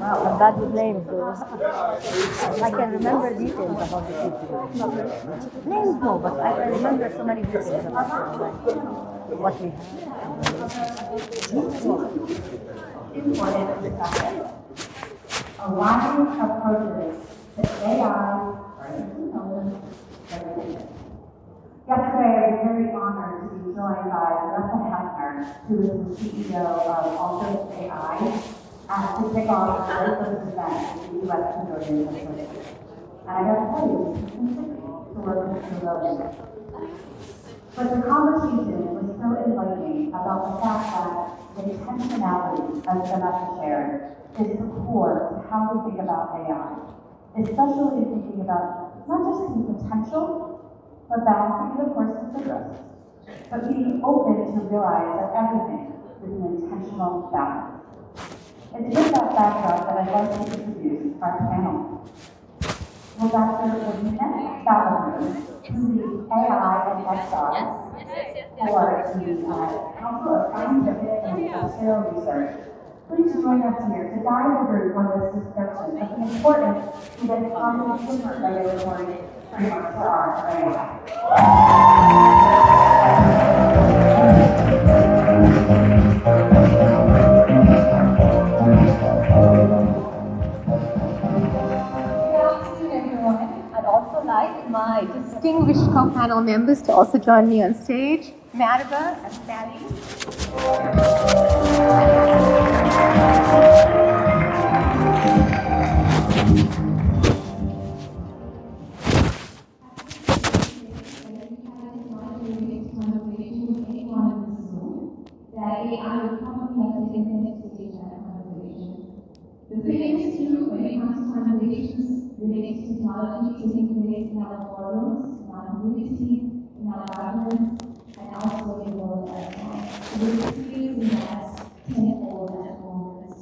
Wow, I'm bad with names, though. I can remember details about the people. Names, no, but I can remember so many details about them, like what we have. A wide approaches to AI Yesterday, I was very honored to be joined by Russell Hefner, who is the CEO of Altus AI, to kick off the first event at the U.S. Pavilion of Physics. And I got to tell you, it's been to work with the pavilion. But the conversation was so enlightening about the fact that the intentionality, as Vanessa shared, is the core to how we think about AI, especially thinking about not just the potential, but balancing it, of course, with the risk. But being open to realize that everything is an intentional balance. It's with that backdrop that I'd like to introduce our panel. Well, Dr. Wadina Salazar, who leads AI and XR for the Council of Scientific and Industrial Research. Please join us here to guide the group on this discussion of the importance of the common consumer regulatory framework for our AI. I'd also like my distinguished co-panel members to also join me on stage, Mariba and Sally. That AI will probably have to take the next stage of conversation. The same is true when it comes to conversations related to technology taking place in our forums, in our communities, in our governments, and also in the world as well. We're experiencing that tenfold at the moment.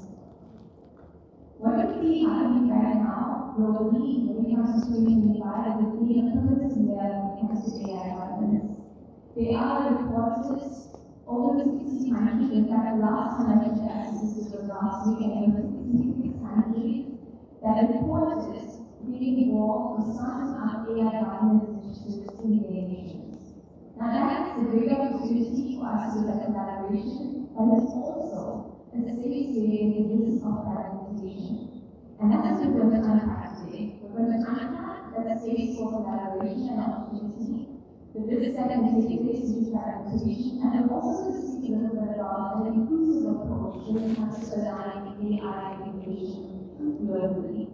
What we see happening right now globally when it comes to 2025 is being a pivotal year when it comes to AI governance. They are reported over 60 countries. In fact, the last time I checked that statistics was last week, and it was 66 countries that reported being involved in starting up AI governance initiatives in their nations. Now, that's a great opportunity for us to look at collaboration, but it's also a safe space in the business of fragmentation. And that's what we're going to unpack today. We're going to unpack that space for collaboration and opportunity. The risk that can take place due to fragmentation, and also to speak a little bit about an inclusive approach when it comes to aligning AI innovation globally.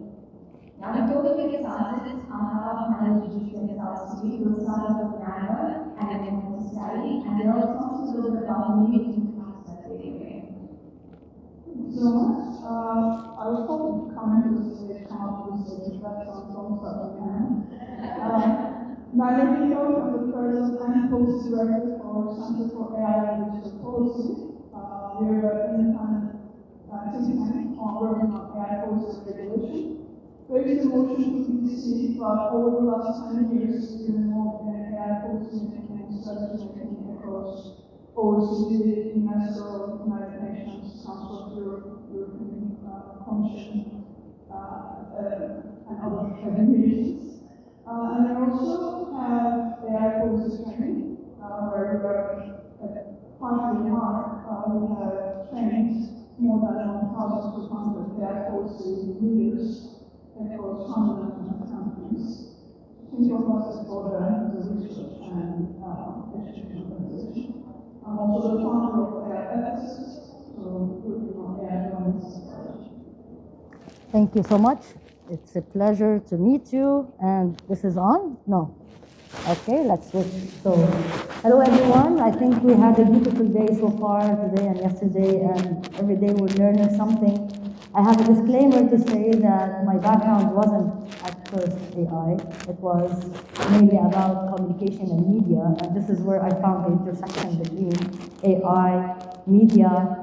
Now, before we get started, I'll have our panel introduce themselves to you. We'll start off with Nana and then we'll to Sally, and they'll talk to us a little bit about the new class that they're doing. So much. I was hoping to come into this stage, come up to this stage, but sounds almost like a man. My name is Joe. I'm the President and Policy Director for Center for AI and Digital Policy. We're an independent think tank working on AI policy and regulation. Based in Washington, D.C., but over the last 10 years, we've been involved in AI policy making and strategy making across OECD, UNESCO, United Nations, Council of Europe, European Commission, and other agencies. And we also have AI policy training, where we are at 5 year mark. We have trained more than 1,200 AI policy leaders across 100 countries. Think of us as both a research and education organization. I'm also the founder of AI Ethics, so working on AI governance. Thank you so much. It's a pleasure to meet you. And this is on? No. Okay, let's switch. So, hello everyone. I think we had a beautiful day so far today and yesterday, and every day we're learning something. I have a disclaimer to say that my background wasn't at first AI. It was mainly about communication and media, and this is where I found the intersection between AI, media,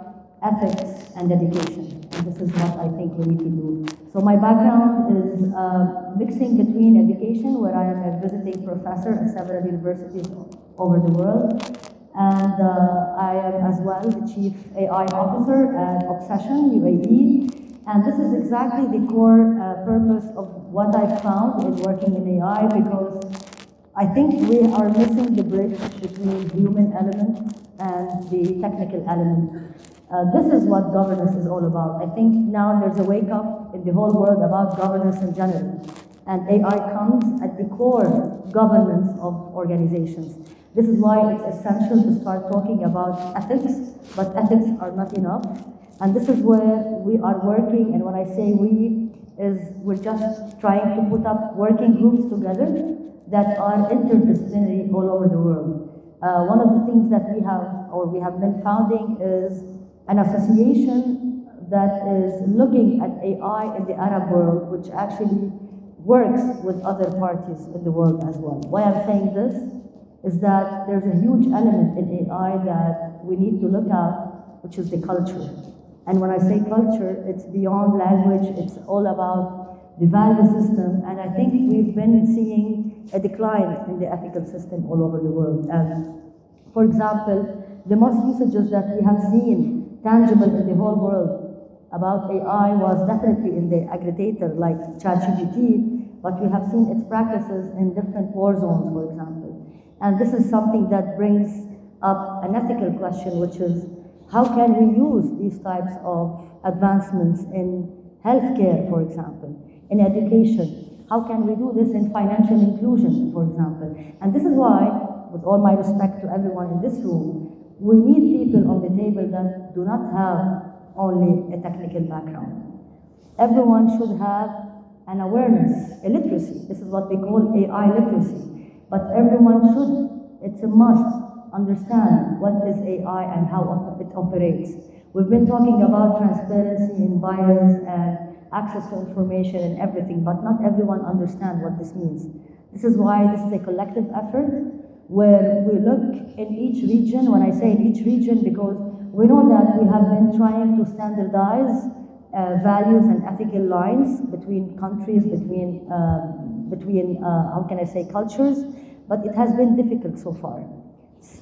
ethics, and education. And this is what I think we need to do. So my background is mixing between education, where I am a visiting professor at several universities over the world, And I am as well the Chief AI Officer at Obsession, UAE. And this is exactly the core purpose of what I found in working in AI, because I think we are missing the bridge between human element and the technical element. This is what governance is all about. I think now there's a wake up in the whole world about governance in general. And AI comes at the core governance of organizations. This is why it's essential to start talking about ethics, but ethics are not enough. And this is where we are working, and when I say we, is we're just trying to put up working groups together that are interdisciplinary all over the world. One of the things that we have been founding is an association that is looking at AI in the Arab world, which actually works with other parties in the world as well. Why I'm saying this is that there's a huge element in AI that we need to look at, which is the culture. And when I say culture, it's beyond language, it's all about the value system, and I think we've been seeing a decline in the ethical system all over the world. And for example, the most usages that we have seen tangible in the whole world about AI was definitely in the aggregator like ChatGPT, but we have seen its practices in different war zones, for example. And this is something that brings up an ethical question, which is how can we use these types of advancements in healthcare, for example, in education? How can we do this in financial inclusion, for example? And this is why, with all my respect to everyone in this room, we need people on the table that do not have only a technical background. Everyone should have an awareness, a literacy. This is what we call AI literacy. But everyone should, it's a must, understand what is AI and how it operates. We've been talking about transparency and bias and access to information and everything, but not everyone understands what this means. This is why this is a collective effort where we look in each region. When I say in each region, because we know that we have been trying to standardize values and ethical lines between countries, between how can I say, cultures, but it has been difficult so far.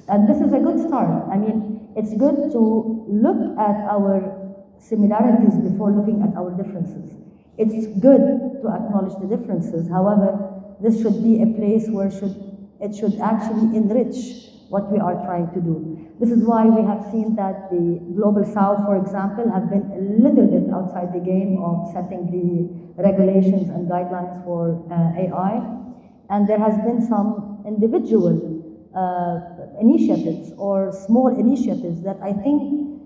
And this is a good start. I mean, it's good to look at our similarities before looking at our differences. It's good to acknowledge the differences. However, this should be a place where it should actually enrich what we are trying to do. This is why we have seen that the Global South, for example, have been a little bit outside the game of setting the regulations and guidelines for AI. And there has been some individual initiatives or small initiatives that I think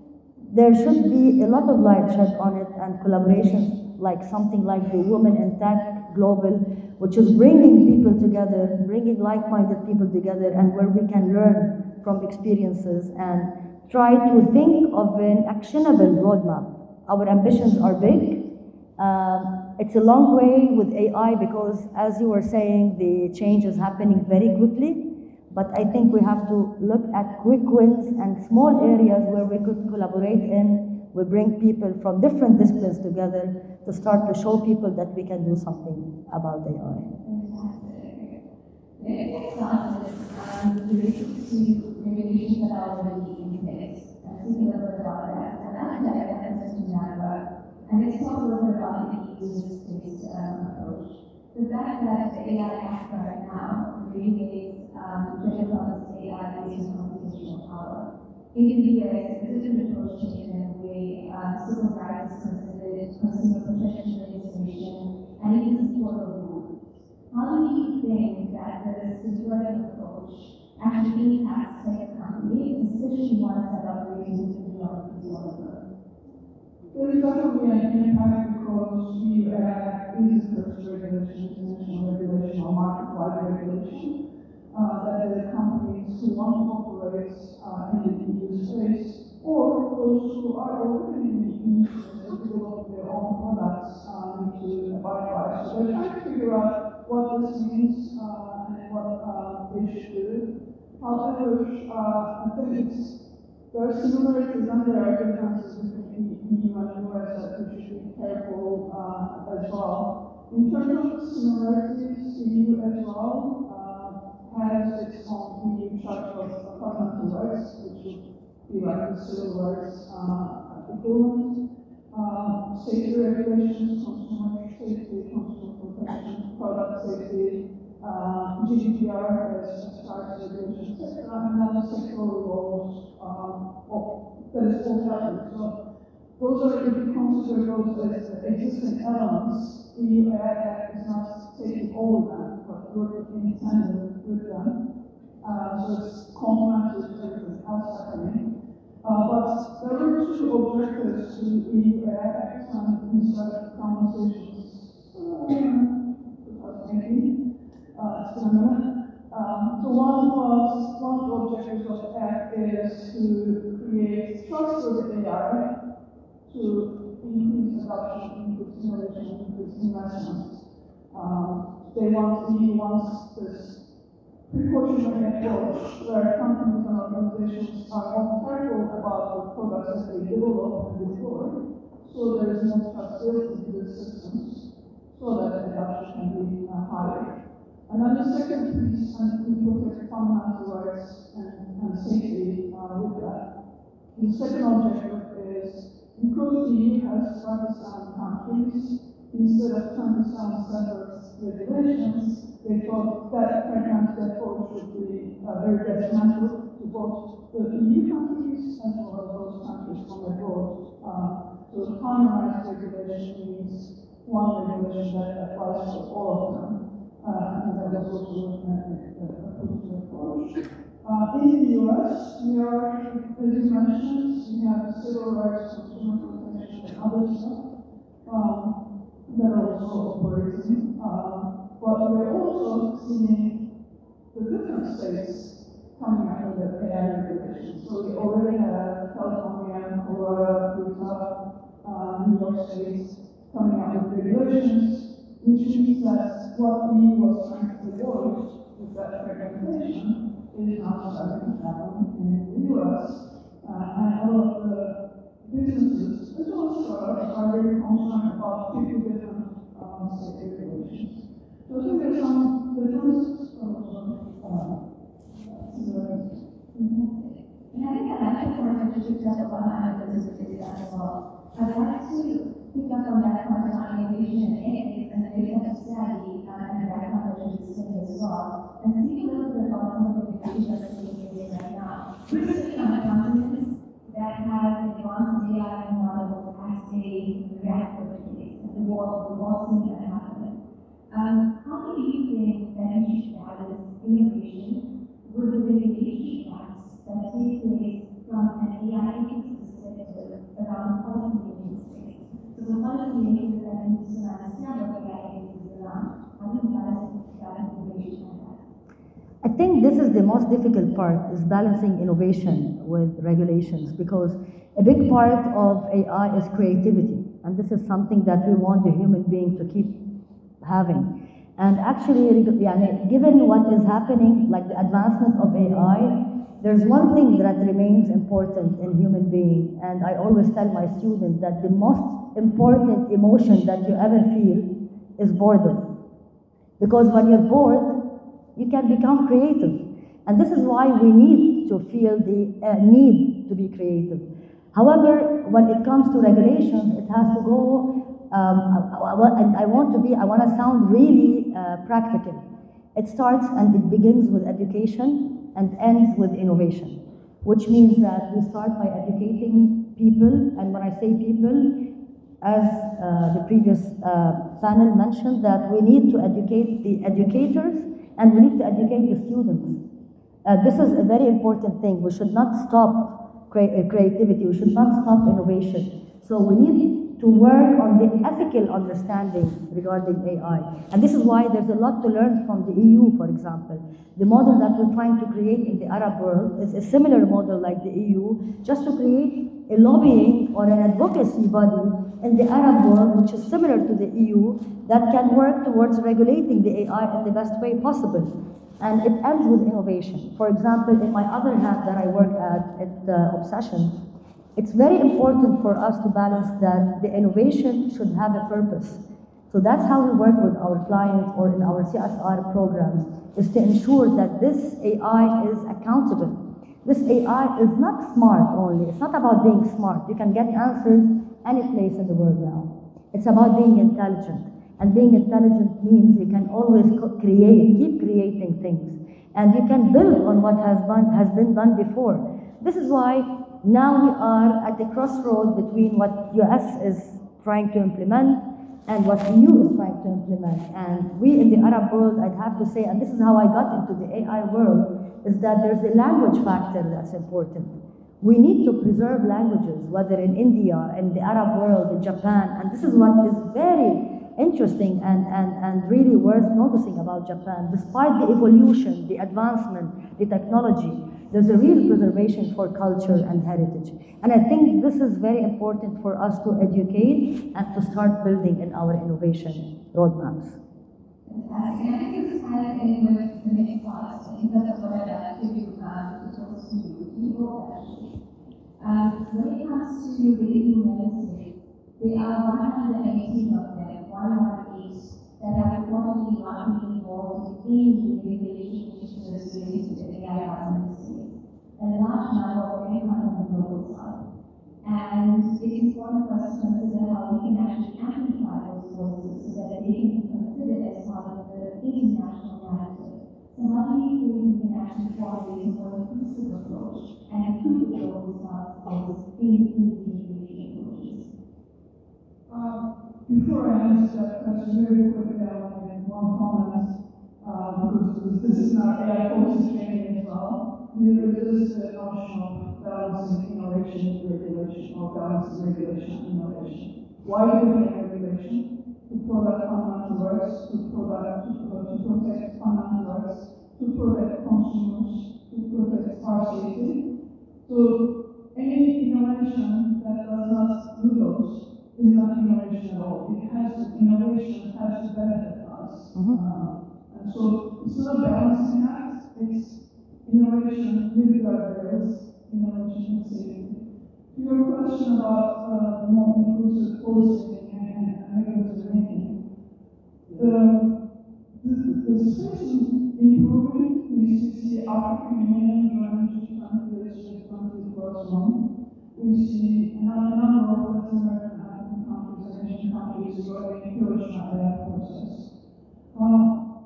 there should be a lot of light shed on it, and collaborations like something like the Women in Tech Global, which is bringing people together, bringing like-minded people together, and where we can learn from experiences and try to think of an actionable roadmap. Our ambitions are big. It's a long way with AI because, as you were saying, the change is happening very quickly. But I think we have to look at quick wins and small areas where we could collaborate in. We bring people from different disciplines together to start to show people that we can do something about AI. Let's start with related to regulations that are already in place. Speaking a little bit about that, and actually I have to Janva. And let's talk a little bit about the EU's based approach. The fact that the AI Act right now regulates general purpose AI based on computational power. In the US, a different approach taken where civil rights is considered, consumer protection legislation, and even support of rule. How do you think that this conservative approach actually impacts tech companies, especially ones that are operating beyond the world? There's definitely an impact because the Act is the first regulation, international regulation or market-wide regulation, that the companies who want to operate in the EU space, or those who are already in the EU space to develop their own products, need to abide by. So they're trying to figure out what this means and what they should do. However, I think there are similarities and there are differences between the EU and the US that we should be careful as well. In terms of the similarities, the EU as well has its own EU Charter of Fundamental Rights, like the civil rights equivalent, safety regulations, consumer safety, consumer protection, product safety, GDPR as far as regulations, etc., and then the sectoral laws that is all covered. So those are, if you consider those as existing elements, the EU AI Act is not taking all of them, but working in tandem with them. So it's complementary to everything else happening. But there were two objectives to the EU AI Act, and we started conversations 2018. It's been a minute. So one of the objectives of the Act is to create trust with AI to increase adoption, increase innovation, increase investment. The EU wants this precautionary approach where companies and organizations are more careful about the products that they develop and deploy, so there is more trustability to the systems, so that adoption can be higher. And then the second piece, and we protect fundamental rights and safety with that. The second objective is, because the EU has 27 countries, instead of 27 separate regulations, they thought that fragmented approach would be very detrimental to both the EU countries as well as those countries from abroad. So harmonized regulation means one regulation that applies to all of them. And that was also a positive approach. In the US, we are, as you mentioned, we have civil rights, consumer protection, and other stuff that are also operating. But we're also seeing the different states coming up with AI regulations. So we already have California, Colorado, Utah, New York State coming up with regulations, which means that what we was trying to avoid with that fragmentation is now starting to happen in the US. And all of the businesses, as well as startups, are very concerned about 50 different state regulations. So I think there's some differences from similarities. And I think I'd like to comment just about my business as well. I'd like to pick up on that point on innovation and the data strategy and background that you're saying as well. And speak a little bit about some of the innovations that we're doing right now. We're sitting on a continent that has advanced AI models at a rapid pace, and we've all seen that happen. How do you think that you should balance innovation with the regulation gaps that take place from an AI perspective around policy-making space? So the policy-makers that need to understand what AI is around, how do you balance innovation like that? I think this is the most difficult part, is balancing innovation with regulations, because a big part of AI is creativity, and this is something that we want the human being to keep having. And actually, given what is happening, like the advancement of AI, there's one thing that remains important in human being, and I always tell my students that the most important emotion that you ever feel is boredom. Because when you're bored, you can become creative. And this is why we need to feel the need to be creative. However, when it comes to regulations, it has to go, and I want to sound really practical. It starts and it begins with education and ends with innovation, which means that we start by educating people, and when I say people, as the previous panel mentioned, that we need to educate the educators and we need to educate the students. This is a very important thing. We should not stop creativity. We should not stop innovation. So we need to work on the ethical understanding regarding AI. And this is why there's a lot to learn from the EU, for example. The model that we're trying to create in the Arab world is a similar model like the EU, just to create a lobbying or an advocacy body in the Arab world, which is similar to the EU, that can work towards regulating the AI in the best way possible. And it ends with innovation. For example, in my other hat that I work at Obsession, it's very important for us to balance that the innovation should have a purpose. So that's how we work with our clients or in our CSR programs, is to ensure that this AI is accountable. This AI is not smart only. It's not about being smart. You can get answers any place in the world now. It's about being intelligent. And being intelligent means you can always create, keep creating things. And you can build on what has been done before. This is why now we are at the crossroad between what US is trying to implement and what EU is trying to implement. And we in the Arab world, I'd have to say, and this is how I got into the AI world, is that there's a language factor that's important. We need to preserve languages, whether in India, in the Arab world, in Japan, and this is what is very interesting and really worth noticing about Japan. Despite the evolution, the advancement, the technology, there's a real preservation for culture and heritage. And I think this is very important for us to educate and to start building in our innovation roadmaps. Fantastic. And I think this ties in with the next slide. I think that's what I'd like to do to talk to people actually. When it comes to the EU member states, there are 118 of them, 118, that are reportedly not being involved in the regulation initiatives related to AI governance space. And a large number of them come from the global south. And it's important for us to consider how we can actually amplify those voices so that they can be considered as part of the international narrative. So how do you think we can actually formulate a more inclusive approach and include the global south voice in these regulation approaches? Before I answer that question, very quickly, I want to make one comment, because this is not AI focused training as well. There is the notion of balancing innovation and regulation, or balancing regulation and innovation. Why do we need regulation? To protect fundamental rights, to protect fundamental rights, to protect consumers, to protect our safety. So any innovation that does not do those is not innovation at all. Innovation has to benefit us. And so it's not a balancing act, it's innovation with guardrails, innovation and safety. To your question about more inclusive policy and regulatory making, the space is improving. We see African Union joining G20, G20 plus one. We see a number of Latin American countries and Asian countries joining the AI process.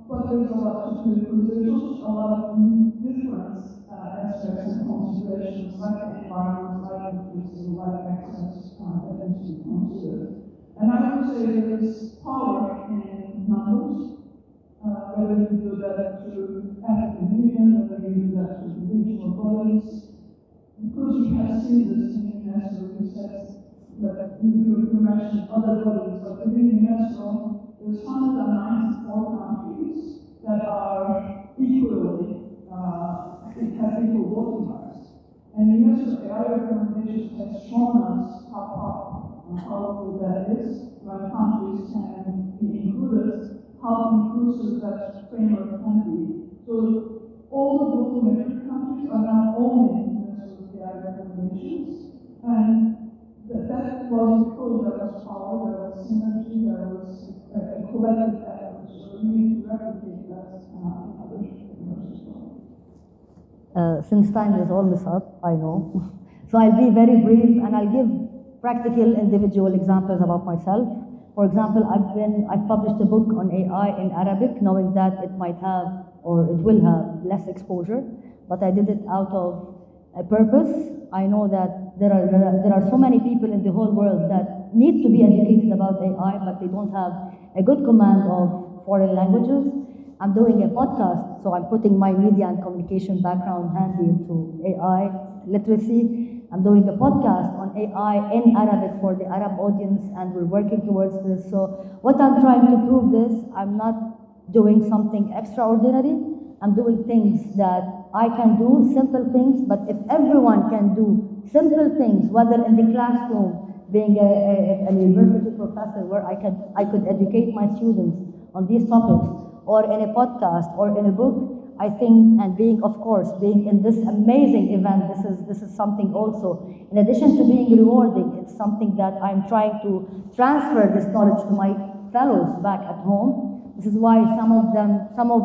But there's a lot to do because there's also a lot of different aspects and considerations like the environment, like increasing, like access that needs to be considered. And I would say there is power in numbers, whether you do that through African Union, whether you do that through regional bodies, because we have seen this in UNESCO. You said that you mentioned other bodies, but within UNESCO, there's 194 countries that are equally, have equal voting rights. And UNESCO AI recommendations has shown us how powerful that is when countries can be included, how inclusive that framework can be. So all the global member countries are now owning UNESCO's AI recommendations, and that was because there was power, there was synergy, there was a collective effort. So we need to replicate that in other frameworks as well. Since time is almost up, I know. So I'll be very brief and I'll give practical individual examples about myself. For example, I've published a book on AI in Arabic, knowing that it might have or it will have less exposure, but I did it out of a purpose. I know that there are so many people in the whole world that need to be educated about AI, but they don't have a good command of foreign languages. I'm doing a podcast, so I'm putting my media and communication background handy into AI literacy. I'm doing a podcast on AI in Arabic for the Arab audience, and we're working towards this. So what I'm trying to prove is I'm not doing something extraordinary. I'm doing things that I can do, simple things, but if everyone can do simple things, whether in the classroom, being a university professor where I could educate my students on these topics, or in a podcast, or in a book, I think, and being, of course, being in this amazing event, this is something also. In addition to being rewarding, it's something that I'm trying to transfer this knowledge to my fellows back at home. This is why some of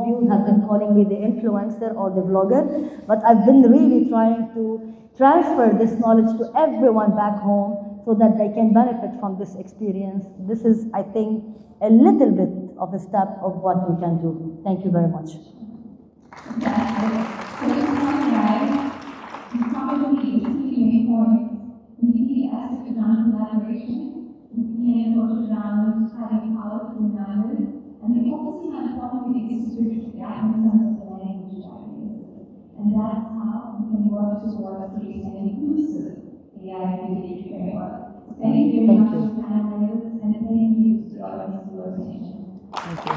you have been calling me the influencer or the vlogger, but I've been really trying to transfer this knowledge to everyone back home so that they can benefit from this experience. This is, I think, a little bit of a step of what we can do. Thank you very much. So to summarize, we probably see main points. We see aspects around collaboration, we see an approach around having power through numbers, and we also see how important it is to bridge the gap in terms of the language barriers. And that's how we can work towards creating an inclusive AI community framework. Thank you very much to the panelists, and thank you to the audience for your attention. Thank you.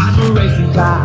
I'm a racing car.